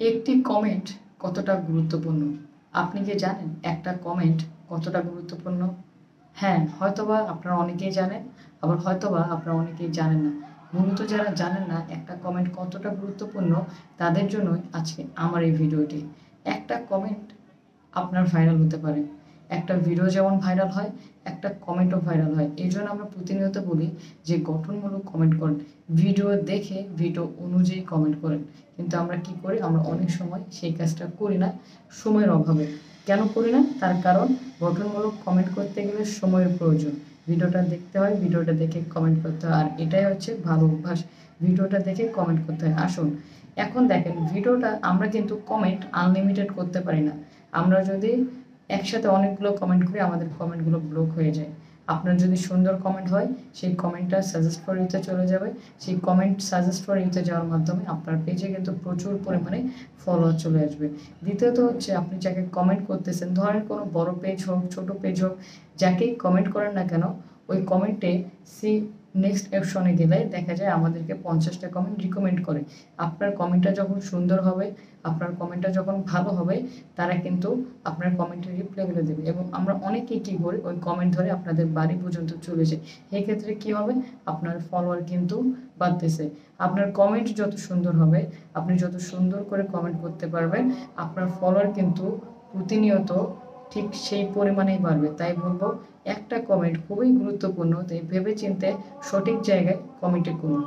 একটি কমেন্ট কতটা গুরুত্বপূর্ণ আপনি কি জানেন? একটা কমেন্ট কতটা গুরুত্বপূর্ণ? হ্যাঁ, হয়তোবা আপনারা অনেকেই জানেন, আবার হয়তোবা আপনারা অনেকেই জানেন না। মূলত যারা জানেন না একটা কমেন্ট কতটা গুরুত্বপূর্ণ তাদের জন্যই আজকে আমার এই ভিডিওটি। একটা কমেন্ট আপনার ভাইরাল হতে পারে। একটা ভিডিও যেমন ভাইরাল হয়, একটা কমেন্টও ভাইরাল হয়। এজন্য আমরা প্রতিনিয়ত বলি যে গঠনমূলক কমেন্ট করেন। ভিডিও দেখে ভিডিও অনুযায়ী কমেন্ট করেন। কিন্তু আমরা কি করি? আমরা অনেক সময় সেই কাজটা করি না সময়ের অভাবে। কেন করি না? তার কারণ গঠনমূলক কমেন্ট করতে গেলে সময়ের প্রয়োজন। ভিডিওটা দেখতে হয়, ভিডিওটা দেখে কমেন্ট করতে হয়। আর এটাই হচ্ছে ভালো অভ্যাস। ভিডিওটা দেখে কমেন্ট করতে হয়। আসুন, এখন দেখেন ভিডিওটা আমরা কিন্তু কমেন্ট আনলিমিটেড করতে পারি না। আমরা যদি একসাথে অনেকগুলো কমেন্ট করি আমাদের কমেন্টগুলো ব্লক হয়ে যায়। আপনার যদি সুন্দর কমেন্ট হয় সেই কমেন্টটা সাজেস্ট ফর ইউতে চলে যাবে। সেই কমেন্ট সাজেস্ট ফর ইউতে যাওয়ার মাধ্যমে আপনার পেজে কিন্তু প্রচুর পরিমাণে ফলোয়ার চলে আসবে। দ্বিতীয়ত হচ্ছে আপনি যাকে কমেন্ট করতেছেন, ধরেন কোনো বড় পেজ হোক, ছোট পেজ হোক, যাকেই কমেন্ট করেন না কেন, ওই কমেন্টে সি নেক্সট অপশনে গেলে দেখা যায় আমাদেরকে 50টা কমেন্ট রিকমেন্ড করে। আপনার কমেন্টটা যখন সুন্দর হবে, আপনার কমেন্টটা যখন ভালো হবে, তারা কিন্তু আপনার কমেন্টের রিপ্লাইগুলো দেবে এবং আমরা অনেকেই কী করি ওই কমেন্ট ধরে আপনাদের বাড়ি পর্যন্ত চলে যাই। এক্ষেত্রে কী হবে? আপনার ফলোয়ার কিন্তু বাড়তেছে। আপনার কমেন্ট যত সুন্দর হবে, আপনি যত সুন্দর করে কমেন্ট করতে পারবেন, আপনার ফলোয়ার কিন্তু প্রতিনিয়ত ঠিক সেই পরিমাণেই বাড়বে। তাই বলবো একটা কমেন্ট খুবই গুরুত্বপূর্ণ, তাই ভেবেচিন্তে সঠিক জায়গায় কমেন্টটি করুন।